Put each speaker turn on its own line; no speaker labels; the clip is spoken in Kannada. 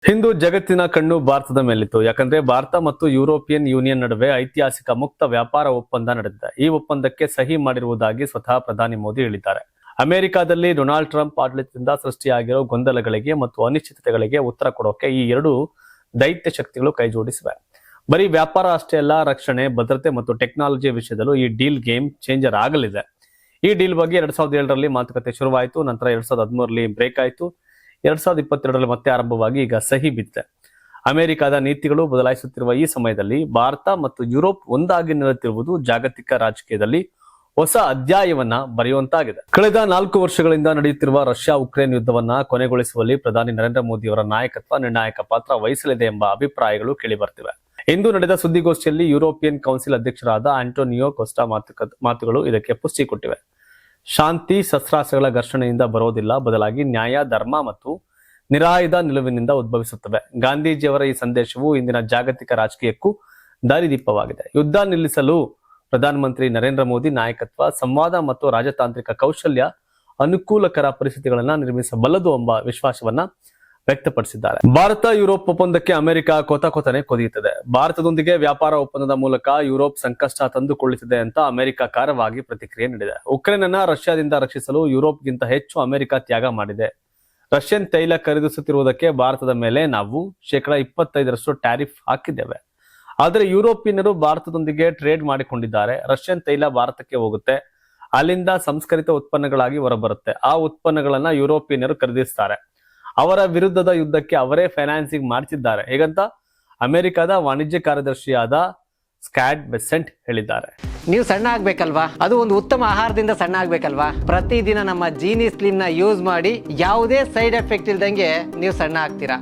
ಇಂದು ಜಗತ್ತಿನ ಕಣ್ಣು ಭಾರತದ ಮೇಲಿತ್ತು. ಯಾಕಂದ್ರೆ ಭಾರತ ಮತ್ತು ಯುರೋಪಿಯನ್ ಯೂನಿಯನ್ ನಡುವೆ ಐತಿಹಾಸಿಕ ಮುಕ್ತ ವ್ಯಾಪಾರ ಒಪ್ಪಂದ ನಡೆದಿದೆ. ಈ ಒಪ್ಪಂದಕ್ಕೆ ಸಹಿ ಮಾಡಿರುವುದಾಗಿ ಸ್ವತಃ ಪ್ರಧಾನಿ ಮೋದಿ ಹೇಳಿದ್ದಾರೆ. ಅಮೆರಿಕಾದಲ್ಲಿ ಡೊನಾಲ್ಡ್ ಟ್ರಂಪ್ ಆಡಳಿತದಿಂದ ಸೃಷ್ಟಿಯಾಗಿರೋ ಗೊಂದಲಗಳಿಗೆ ಮತ್ತು ಅನಿಶ್ಚಿತತೆಗಳಿಗೆ ಉತ್ತರ ಕೊಡೋಕೆ ಈ ಎರಡು ದೈತ್ಯ ಶಕ್ತಿಗಳು ಕೈಜೋಡಿಸಿವೆ. ಬರೀ ವ್ಯಾಪಾರ ಅಷ್ಟೇ ಅಲ್ಲ, ರಕ್ಷಣೆ, ಭದ್ರತೆ ಮತ್ತು ಟೆಕ್ನಾಲಜಿ ವಿಷಯದಲ್ಲೂ ಈ ಡೀಲ್ ಗೇಮ್ ಚೇಂಜರ್ ಆಗಲಿದೆ. ಈ ಡೀಲ್ ಬಗ್ಗೆ 2007ರಲ್ಲಿ ಮಾತುಕತೆ ಶುರುವಾಯಿತು. ನಂತರ 2013ರಲ್ಲಿ ಬ್ರೇಕ್ ಆಯಿತು. 2022ರಲ್ಲಿ ಮತ್ತೆ ಆರಂಭವಾಗಿ ಈಗ ಸಹಿ ಬಿದ್ದಿದೆ. ಅಮೆರಿಕದ ನೀತಿಗಳು ಬದಲಾಯಿಸುತ್ತಿರುವ ಈ ಸಮಯದಲ್ಲಿ ಭಾರತ ಮತ್ತು ಯುರೋಪ್ ಒಂದಾಗಿ ನಿಲ್ಲುತ್ತಿರುವುದು ಜಾಗತಿಕ ರಾಜಕೀಯದಲ್ಲಿ ಹೊಸ ಅಧ್ಯಾಯವನ್ನ ಬರೆಯುವಂತಾಗಿದೆ. ಕಳೆದ 4 ವರ್ಷಗಳಿಂದ ನಡೆಯುತ್ತಿರುವ ರಷ್ಯಾ ಉಕ್ರೇನ್ ಯುದ್ಧವನ್ನ ಕೊನೆಗೊಳಿಸುವಲ್ಲಿ ಪ್ರಧಾನಿ ನರೇಂದ್ರ ಮೋದಿ ಅವರ ನಾಯಕತ್ವ ನಿರ್ಣಾಯಕ ಪಾತ್ರ ವಹಿಸಲಿದೆ ಎಂಬ ಅಭಿಪ್ರಾಯಗಳು ಕೇಳಿಬರ್ತಿವೆ. ಇಂದು ನಡೆದ ಸುದ್ದಿಗೋಷ್ಠಿಯಲ್ಲಿ ಯುರೋಪಿಯನ್ ಕೌನ್ಸಿಲ್ ಅಧ್ಯಕ್ಷರಾದ ಆಂಟೋನಿಯೋ ಕೋಸ್ಟಾ ಮಾತುಗಳು ಇದಕ್ಕೆ ಪುಷ್ಟಿ ಕೊಟ್ಟಿವೆ. ಶಾಂತಿ ಶಸ್ತ್ರಾಸ್ತ್ರಗಳ ಘರ್ಷಣೆಯಿಂದ ಬರೋದಿಲ್ಲ, ಬದಲಾಗಿ ನ್ಯಾಯ, ಧರ್ಮ ಮತ್ತು ನಿರಾಯುಧ ನಿಲುವಿನಿಂದ ಉದ್ಭವಿಸುತ್ತವೆ. ಗಾಂಧೀಜಿಯವರ ಈ ಸಂದೇಶವು ಇಂದಿನ ಜಾಗತಿಕ ರಾಜಕೀಯಕ್ಕೂ ದಾರಿದೀಪವಾಗಿದೆ. ಯುದ್ಧ ನಿಲ್ಲಿಸಲು ಪ್ರಧಾನಮಂತ್ರಿ ನರೇಂದ್ರ ಮೋದಿ ನಾಯಕತ್ವ, ಸಂವಾದ ಮತ್ತು ರಾಜತಾಂತ್ರಿಕ ಕೌಶಲ್ಯ ಅನುಕೂಲಕರ ಪರಿಸ್ಥಿತಿಗಳನ್ನ ನಿರ್ಮಿಸಬಲ್ಲದು ಎಂಬ ವಿಶ್ವಾಸವನ್ನ ವ್ಯಕ್ತಪಡಿಸಿದ್ದಾರೆ. ಭಾರತ ಯುರೋಪ್ ಒಪ್ಪಂದಕ್ಕೆ ಅಮೆರಿಕ ಕೊತಕೊತನೆ ಕೊದಿಯುತ್ತದೆ. ಭಾರತದೊಂದಿಗೆ ವ್ಯಾಪಾರ ಒಪ್ಪಂದದ ಮೂಲಕ ಯುರೋಪ್ ಸಂಕಷ್ಟ ತಂದುಕೊಳ್ಳುತ್ತಿದೆ ಅಂತ ಅಮೆರಿಕ ಖಾರವಾಗಿ ಪ್ರತಿಕ್ರಿಯೆ ನೀಡಿದೆ. ಉಕ್ರೇನ್ ಅನ್ನ ರಷ್ಯಾದಿಂದ ರಕ್ಷಿಸಲು ಯುರೋಪ್ಗಿಂತ ಹೆಚ್ಚು ಅಮೆರಿಕ ತ್ಯಾಗ ಮಾಡಿದೆ. ರಷ್ಯನ್ ತೈಲ ಖರೀದಿಸುತ್ತಿರುವುದಕ್ಕೆ ಭಾರತದ ಮೇಲೆ ನಾವು 25% ಟ್ಯಾರಿಫ್ ಹಾಕಿದ್ದೇವೆ. ಆದರೆ ಯುರೋಪಿಯನ್ನರು ಭಾರತದೊಂದಿಗೆ ಟ್ರೇಡ್ ಮಾಡಿಕೊಂಡಿದ್ದಾರೆ. ರಷ್ಯನ್ ತೈಲ ಭಾರತಕ್ಕೆ ಹೋಗುತ್ತೆ, ಅಲ್ಲಿಂದ ಸಂಸ್ಕರಿತ ಉತ್ಪನ್ನಗಳಾಗಿ ಹೊರಬರುತ್ತೆ. ಆ ಉತ್ಪನ್ನಗಳನ್ನ ಯುರೋಪಿಯನ್ನರು ಖರೀದಿಸ್ತಾರೆ. ಅವರ ವಿರುದ್ಧದ ಯುದ್ಧಕ್ಕೆ ಅವರೇ ಫೈನಾನ್ಸಿಂಗ್ ಮಾಡ್ತಿದ್ದಾರೆ, ಹೇಗಂತ ಅಮೆರಿಕದ ವಾಣಿಜ್ಯ ಕಾರ್ಯದರ್ಶಿಯಾದ ಸ್ಕಾಟ್ ಬೆಸೆಂಟ್ ಹೇಳಿದ್ದಾರೆ.
ನೀವು ಸಣ್ಣ ಆಗ್ಬೇಕಲ್ವಾ? ಅದು ಒಂದು ಉತ್ತಮ ಆಹಾರದಿಂದ ಸಣ್ಣ ಆಗ್ಬೇಕಲ್ವಾ? ಪ್ರತಿದಿನ ನಮ್ಮ ಜೀನಿ ಸ್ಲಿಮ್ ನ ಯೂಸ್ ಮಾಡಿ ಯಾವುದೇ ಸೈಡ್ ಎಫೆಕ್ಟ್ ಇಲ್ದಂಗೆ ನೀವು ಸಣ್ಣ ಆಗ್ತೀರಾ.